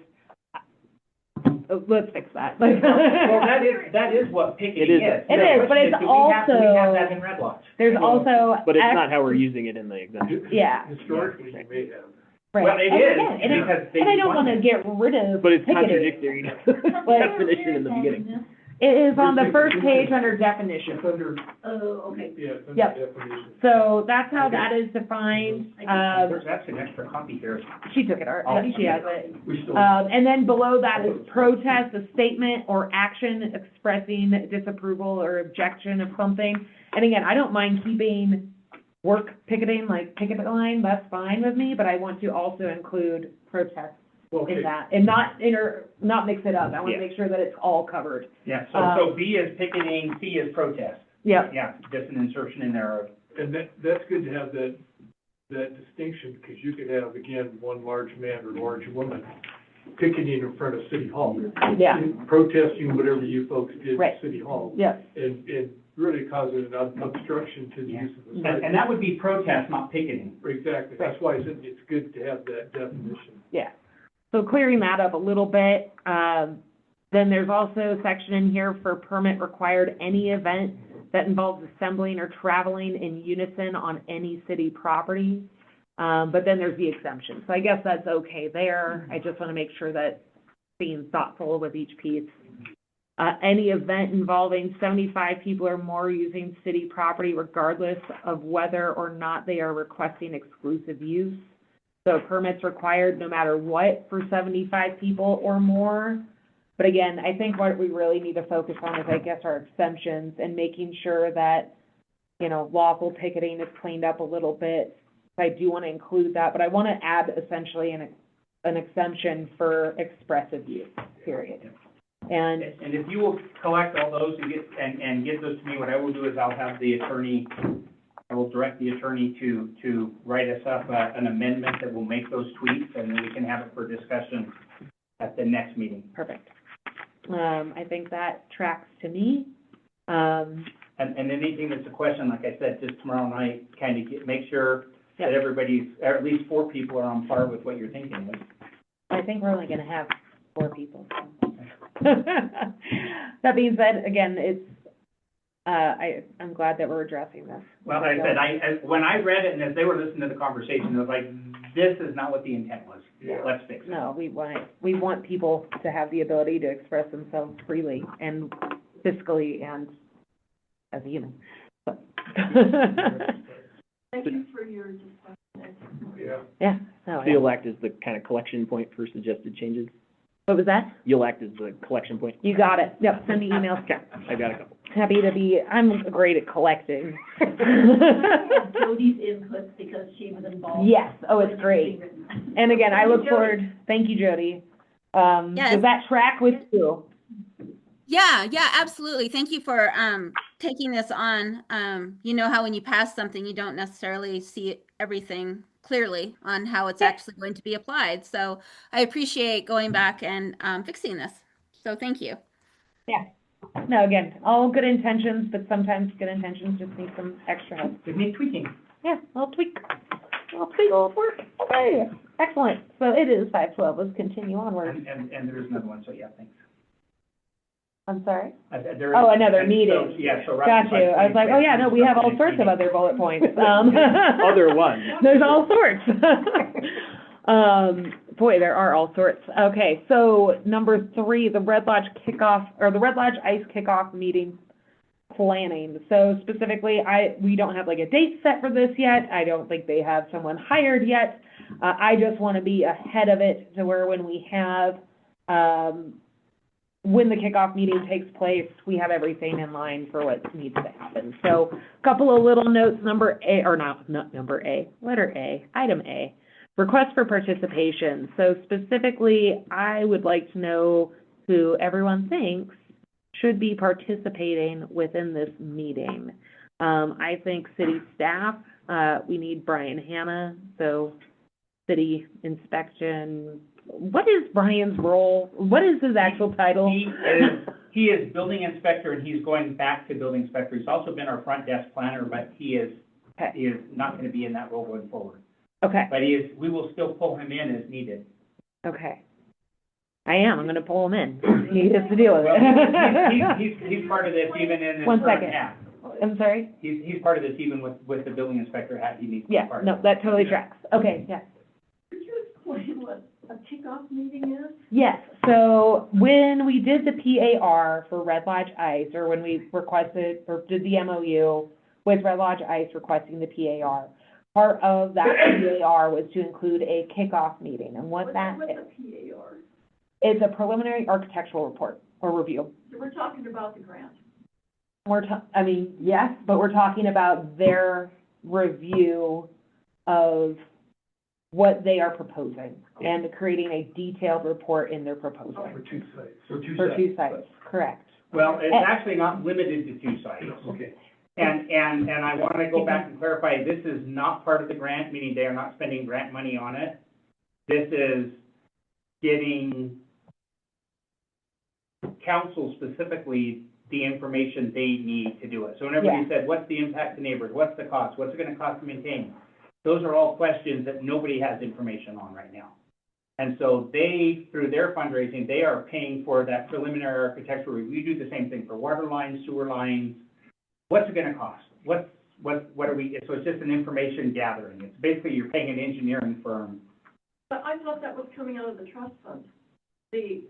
Let's fix that. Well, that is what picketing It is. is. It is, but it's Do we have also- that in Red Lodge? There's also. But it's not how we're using it in the exemption. Yeah. Historically, you may have. Right. Well, it And is, again, and it- because they And I don't want wanna it. get rid of But it's picketing. contradictory to the definition in the beginning. It is on the first page under definition. It's under, Oh, okay. yeah, it's under Yep. definition. So that's how that is defined. There's actually an extra copy here. She took it, Oh, she has it. We still. And then below that is protest, a statement or action expressing disapproval or objection of something. And again, I don't mind keeping work picketing, like picket line, that's fine with me, but I want to also include protest Okay. in that, and not mix it up. I want to Yeah. make sure that it's all covered. Yeah, so B is picketing, C is protest. Yep. Yeah, just an insertion in there of, And that's good to have that distinction, because you could have, again, one large man or large woman picketing in front of City Hall. Yeah. Protesting whatever you folks did Right. at City Hall. Yeah. And really causing an obstruction to the yeah. use of the And site. that would be protest, not picketing. Exactly, that's why it's good to have that definition. Yeah. So clearing that up a little bit, then there's also a section in here for permit required any event that involves assembling or traveling in unison on any city property. But then there's the exemption. So I guess that's okay there. I just want to make sure that being thoughtful with each piece. Any event involving 75 people or more using city property regardless of whether or not they are requesting exclusive use. So permits required no matter what for 75 people or more. But again, I think what we really need to focus on is, I guess, our exemptions and making sure that, you know, lawful ticketing is cleaned up a little bit. I do want to include that, but I want to add essentially an exemption for expressive use, period. And if you will collect all those and get those to me, what I will do is I will direct the attorney to write us up an amendment that will make those tweaks, and then we can have it for discussion at the next meeting. perfect. I think that tracks to me. And anything that's a question, like I said, just tomorrow night, kind of make sure that everybody's, or at least 4 people are on par with what you're thinking of. I think we're only gonna have 4 people. That being said, again, it's, I'm glad that we're addressing this. Well, like I said, when I read it and as they were listening to the conversation, I was like, this is not what the intent was. Yeah. Let's fix it. No, we want people to have the ability to express themselves freely and fiscally and as a human. So. Thank you for your discussion. Yeah. Yeah, no, So you'll act as the kind of collection point for suggested changes? what was that? You'll act as the collection point? You got it. Yep, send me emails. Okay, I've got a couple. Happy to be, I'm great at collecting. Jody's input because she was involved. Yes, oh, it's great. And again, I look forward, thank you, Jody. Yes. Does that track with you? Yeah, absolutely. Thank you for taking this on. You know how when you pass something, you don't necessarily see everything clearly on how it's actually going to be applied. So I appreciate going back and fixing this. So thank you. Yeah. No, again, all good intentions, but sometimes good intentions just need some extra help. It needs tweaking. Yeah, a little tweak, will work. Okay, excellent. So it is 5:12. Let's continue onward. And there is another one, so yeah, thanks. I'm sorry? There is- Oh, another and meeting. So, yeah, so. Got you. I was like, oh yeah, no, we have all sorts of other bullet points. Other ones. There's all sorts. Boy, there are all sorts. Okay, so number 3, the Red Lodge kickoff, or the Red Lodge Ice kickoff meeting planning. So specifically, we don't have like a date set for this yet. I don't think they have someone hired yet. I just want to be ahead of it to where when we have, when the kickoff meeting takes place, we have everything in line for what needs to happen. So a couple of little notes, letter A, item A, request for participation. So specifically, I would like to know who everyone thinks should be participating within this meeting. I think city staff, we need Brian Hanna, so city inspection. What is Brian's role? What is his actual title? He is building inspector, and he's going back to building inspector. He's also been our front desk planner, but he is not going to be in that role going forward. Okay. But we will still pull him in as needed. Okay. I'm going to pull him in. He has to deal with Well, it. he's part of this even in his 1 current second. hat. I'm sorry? He's part of this even with the building inspector hat. He needs to be Yeah, part of no, it. that totally tracks. Okay, yes. Could you explain what a kickoff meeting is? Yes, so when we did the PAR for Red Lodge Ice, or when we requested, or did the MOU with Red Lodge Ice requesting the PAR, part of that PAR was to include a kickoff meeting, and what that What's is, a PAR? it's a preliminary architectural report or review. So we're talking about the grant. Yes, but we're talking about their review of what they are proposing and creating a detailed report in their proposal. For 2 sites. For 2 sites, correct. Well, it's actually not limited to 2 sites. Okay. And I want to go back and clarify, this is not part of the grant, meaning they are not spending grant money on it. This is getting council specifically the information they need to do it. So when everybody said, what's the impact to neighbors? What's the cost? What's it going to cost to maintain? Those are all questions that nobody has information on right now. And so they, through their fundraising, they are paying for that preliminary architectural review. We do the same thing for water lines, sewer lines. What's it going to cost? What are we, so it's just an information gathering. It's basically you're paying an engineering firm. But I thought that was coming out of the trust fund, the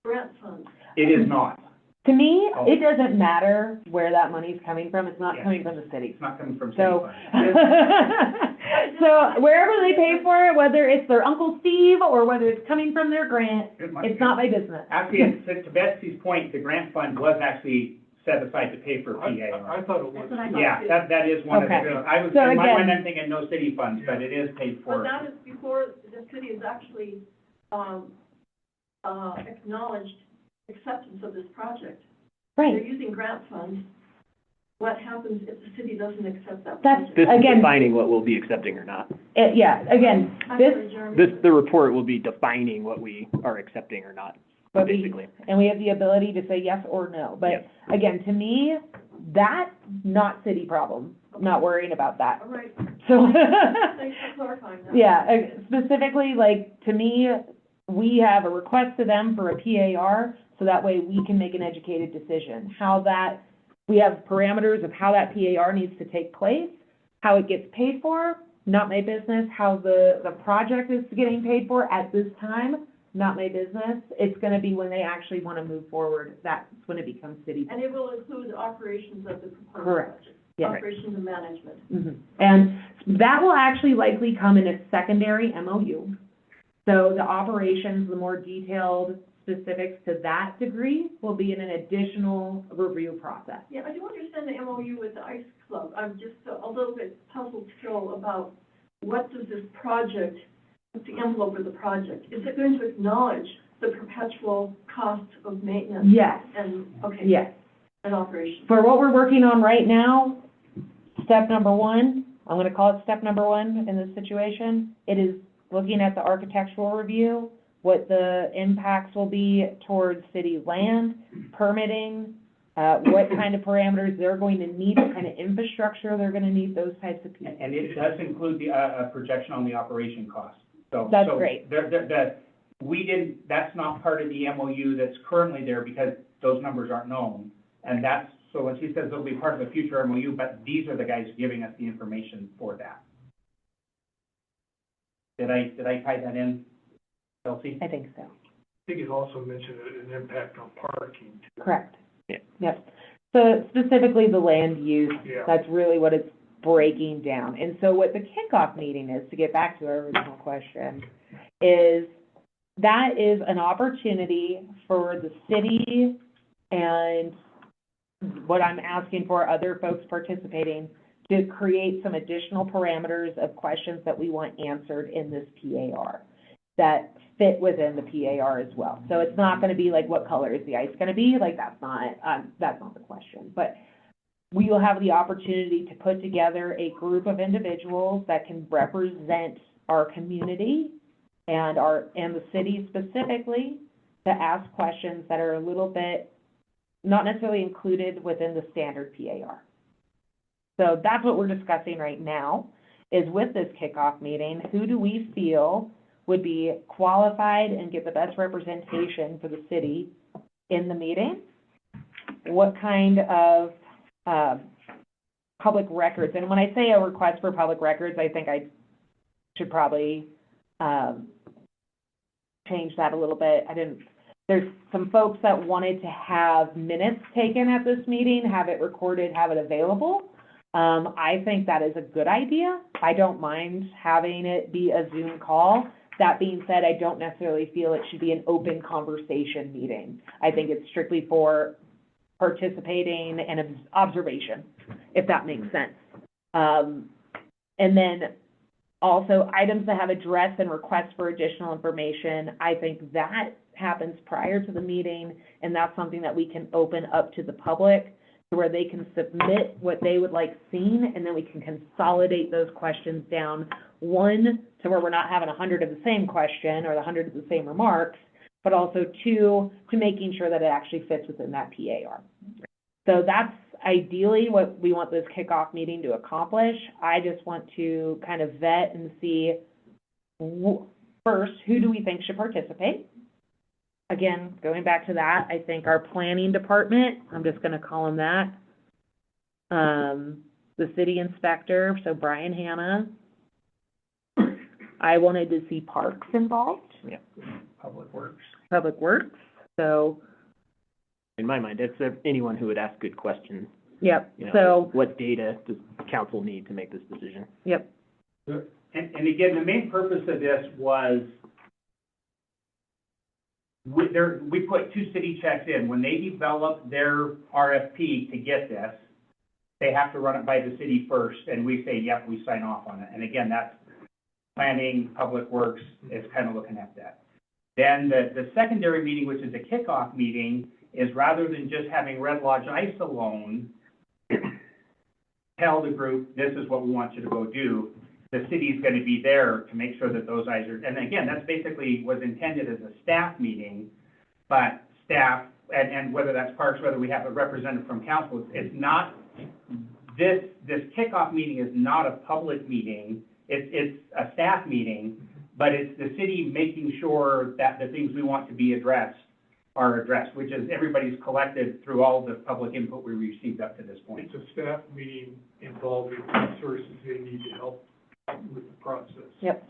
grant fund. It is not. To me, Oh. it doesn't matter where that money's coming from, it's not Yeah. coming from the city. It's not coming from city So, funds. so wherever they pay for it, whether it's their Uncle Steve or whether it's coming from their grant, it's not my business. Actually, to Betsy's point, the grant fund was actually set aside to pay for I PAR. thought it That's was. what I thought. Yeah, that is one of the Okay. things. I was, So in my again- mind, I'm thinking no city funds, but it is paid But for. that is before the city has actually, acknowledged acceptance of this project. They're Right, using grant funds. What happens if the city doesn't accept that That's- project? This is Again- defining what we'll be accepting or not. yeah, again, I'm this, sorry, Jeremy. The report will be defining what we are accepting or not, but basically. and we have the ability to say yes or no, but Yeah. again, to me, that's not city problem, I'm not worrying about that, All right, so. thanks for clarifying that. Yeah, specifically, like, to me, we have a request to them for a PAR, so that way we can make an educated decision. How that, we have parameters of how that PAR needs to take place, how it gets paid for, not my business. How the project is getting paid for at this time, not my business. It's gonna be when they actually wanna move forward, that's when it becomes city. And it will include the operations of the proposed Correct. project. Yeah. Operations and management. Mhm. And that will actually likely come in a secondary MOU. So the operations, the more detailed specifics to that degree will be in an additional review process. Yeah, I do understand the MOU with the ICE Club. I'm just a little bit puzzled still about what does this project, what's the envelope of the project? Is it going to acknowledge the perpetual cost of maintenance? Yes, And, okay. yes. And operation. For what we're working on right now, step number one, I'm gonna call it step number one in this situation, it is looking at the architectural review, what the impacts will be towards city land, permitting, what kind of parameters they're going to need, what kind of infrastructure they're gonna need, those types of pieces. And it does include the, a projection on the operation cost. So That's so great. we didn't, that's not part of the MOU that's currently there because those numbers aren't known. And that's, so when she says it'll be part of a future MOU, but these are the guys giving us the information for that. Did I tie that in, Chelsea? I think so. I think it also mentioned an impact on parking too. Correct. Yeah. Yep. So specifically the land use, Yeah. that's really what it's breaking down. And so what the kickoff meeting is, to get back to our original question, is that is an opportunity for the city and what I'm asking for, other folks participating, to create some additional parameters of questions that we want answered in this PAR that fit within the PAR as well. So it's not gonna be like, what color is the ice gonna be? Like, that's not the question. But we will have the opportunity to put together a group of individuals that can represent our community and the city specifically, to ask questions that are a little bit not necessarily included within the standard PAR. So that's what we're discussing right now, is with this kickoff meeting, who do we feel would be qualified and get the best representation for the city in the meeting? What kind of, public records, and when I say a request for public records, I think I should probably, change that a little bit. There's some folks that wanted to have minutes taken at this meeting, have it recorded, have it available. I think that is a good idea. I don't mind having it be a Zoom call. That being said, I don't necessarily feel it should be an open conversation meeting. I think it's strictly for participating and observation, if that makes sense. And then also, items that have address and requests for additional information, I think that happens prior to the meeting, and that's something that we can open up to the public, to where they can submit what they would like seen, and then we can consolidate those questions down, one, to where we're not having 100 of the same question or 100 of the same remarks, but also two, to making sure that it actually fits within that PAR. So that's ideally what we want this kickoff meeting to accomplish. I just want to kind of vet and see, first, who do we think should participate? Again, going back to that, I think our planning department, I'm just gonna call him that, the city inspector, so Brian Hanna. I wanted to see parks involved, Public Works. Public Works, so In my mind, it's anyone who would ask good questions. Yep, You know, so, what data does council need to make this decision? yep, And again, the main purpose of this was, we put 2 city checks in. When they develop their RFP to get this, they have to run it by the city first, and we say, yep, we sign off on it. And again, that's planning, public works is kind of looking at that. Then the secondary meeting, which is a kickoff meeting, is rather than just having Red Lodge Ice alone tell the group, this is what we want you to go do, the city's gonna be there to make sure that those eyes are, and again, that's basically was intended as a staff meeting, but staff, and whether that's parks, whether we have a representative from council, it's not, this kickoff meeting is not a public meeting, it's a staff meeting, but it's the city making sure that the things we want to be addressed are addressed, which is everybody's collected through all the public input we received up to this point. It's a staff meeting involving resources they need to help with the process. yep.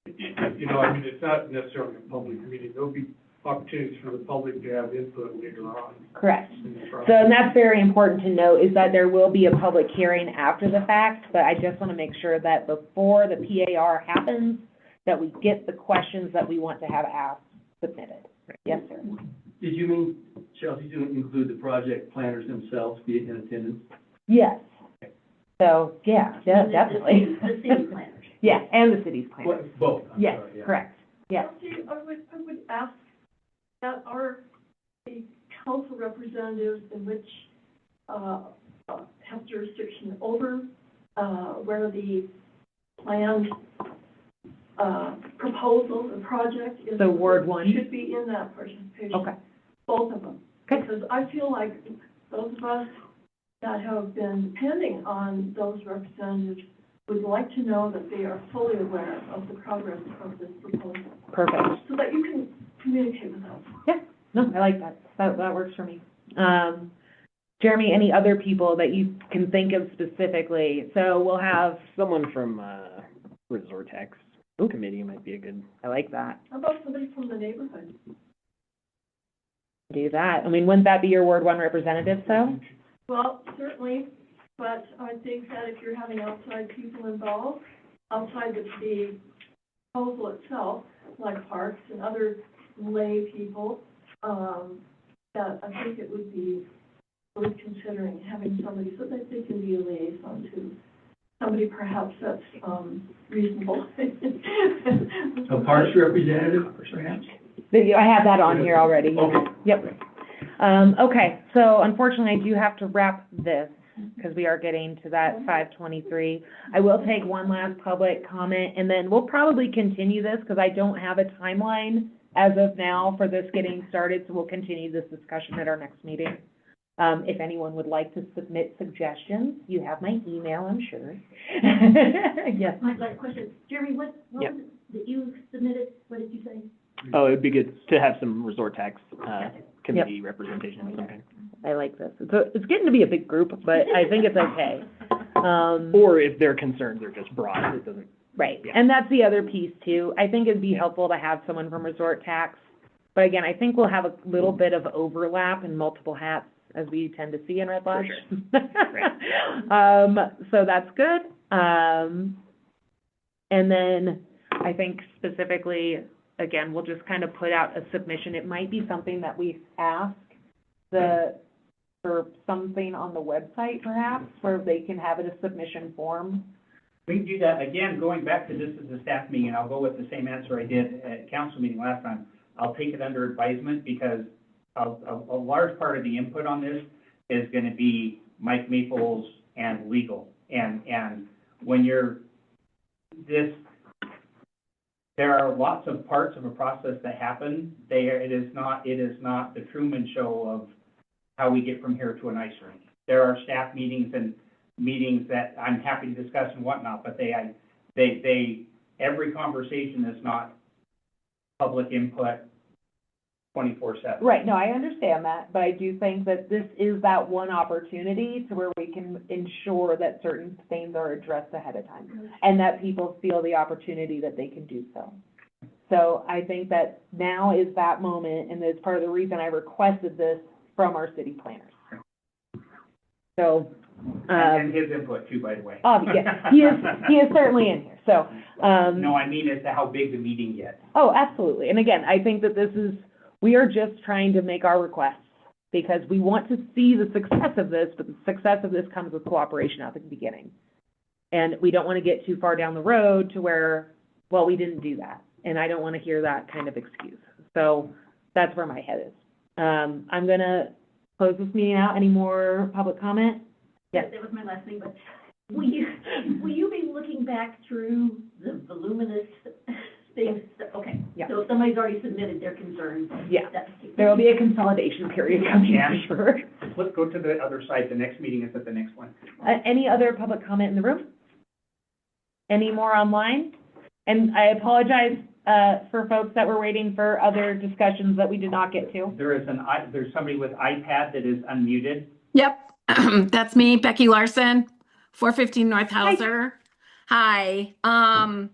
You know, I mean, it's not necessarily a public meeting. There'll be opportunities for the public to have input later on Correct. in the So, process. and that's very important to note, is that there will be a public hearing after the fact, but I just want to make sure that before the PAR happens, that we get the questions that we want to have asked submitted. Yes, sir. Did you mean, Chelsea, to include the project planners themselves be in attendance? Yes. So, yeah, definitely. The city planners. Yeah, and the city's plan. Well, both, I'm Yes, sorry, yeah. correct. Yes. Chelsea, I would ask that the council representatives in which, have jurisdiction over, where the planned, proposal, the project is. So Ward 1? Should be in that participation. Okay. Both of them. Okay. Because I feel like those of us that have been depending on those representatives would like to know that they are fully aware of the progress of this proposal, Perfect. so that you can communicate with us. Yeah, no, I like that. That works for me. Jeremy, any other people that you can think of specifically? So we'll have, Someone from, Resort Tax Committee might be a good, I like that. How about somebody from the neighborhood? Do that. I mean, wouldn't that be your Ward 1 representative, so? Well, certainly, but I think that if you're having outside people involved, outside the proposal itself, like parks and other lay people, that I think it would be worth considering having somebody so that they can be a liaison to somebody perhaps that's, reasonable. A parks representative, perhaps? I have that on here already. Okay. Yep. Okay, so unfortunately, I do have to wrap this, because we are getting to that 5:23. I will take one last public comment, and then we'll probably continue this, because I don't have a timeline as of now for this getting started, so we'll continue this discussion at our next meeting. If anyone would like to submit suggestions, you have my email, I'm sure. Yes. My last question, Jeremy, what Yep. was it that you submitted? What did you say? oh, it'd be good to have some Resort Tax, committee representation of some kind. I like this. It's getting to be a big group, but I think it's okay. Or if their concerns are just broad, it doesn't, Right, Yeah. and that's the other piece too. I think it'd be helpful to have someone from Resort Tax, but again, I think we'll have a little bit of overlap and multiple hats, as we tend to see in Red Lodge. So that's good. And then I think specifically, again, we'll just kind of put out a submission. It might be something that we ask for something on the website perhaps, where they can have it a submission form. We can do that, again, going back to this as a staff meeting, and I'll go with the same answer I did at council meeting last time. I'll take it under advisement, because a large part of the input on this is gonna be Mike Maples and legal. And when you're there are lots of parts of a process that happen. It is not the Truman Show of how we get from here to an ice rink. There are staff meetings and meetings that I'm happy to discuss and whatnot, but every conversation is not public input 24/7. Right, no, I understand that, but I do think that this is that one opportunity to where we can ensure that certain things are addressed ahead of time, and that people feel the opportunity that they can do so. So I think that now is that moment, and it's part of the reason I requested this from our city planners. So, And his input too, by the way. yeah, he is certainly in here, so, No, I mean as to how big the meeting gets. oh, absolutely. And again, I think that we are just trying to make our requests because we want to see the success of this, but the success of this comes with cooperation at the beginning. And we don't want to get too far down the road to where, well, we didn't do that. And I don't want to hear that kind of excuse. So that's where my head is. I'm going to close this meeting out. Any more public comment? Yes. That was my last thing, but will you be looking back through the voluminous things? Okay. Yeah. So if somebody's already submitted their concerns. Yeah. There will be a consolidation period coming, Yeah. for sure. Let's go to the other side. The next meeting is at the next one. Any other public comment in the room? Any more online? And I apologize for folks that were waiting for other discussions that we did not get to. There's somebody with iPad that is unmuted. Yep, that's me, Becky Larson, 415 North Hauser. Hi. I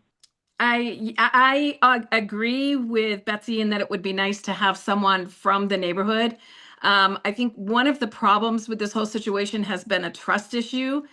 agree with Betsy in that it would be nice to have someone from the neighborhood. I think one of the problems with this whole situation has been a trust issue.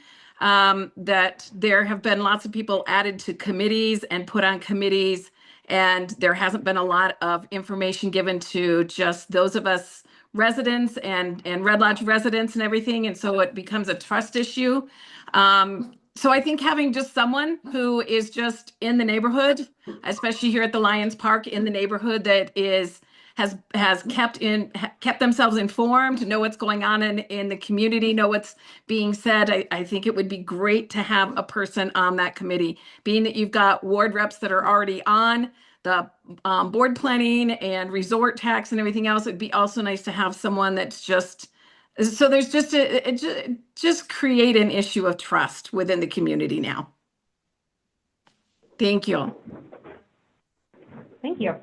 That there have been lots of people added to committees and put on committees, and there hasn't been a lot of information given to just those of us residents and Red Lodge residents and everything, and so it becomes a trust issue. So I think having just someone who is just in the neighborhood, especially here at the Lions Park, in the neighborhood that has kept themselves informed, know what's going on in the community, know what's being said. I think it would be great to have a person on that committee, being that you've got ward reps that are already on the board planning and resort tax and everything else. It'd be also nice to have someone that's just, so there's just create an issue of trust within the community now. Thank you. Thank you.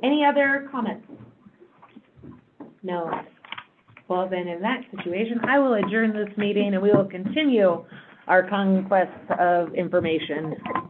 Any other comments? No. Well, then in that situation, I will adjourn this meeting and we will continue our conquest of information next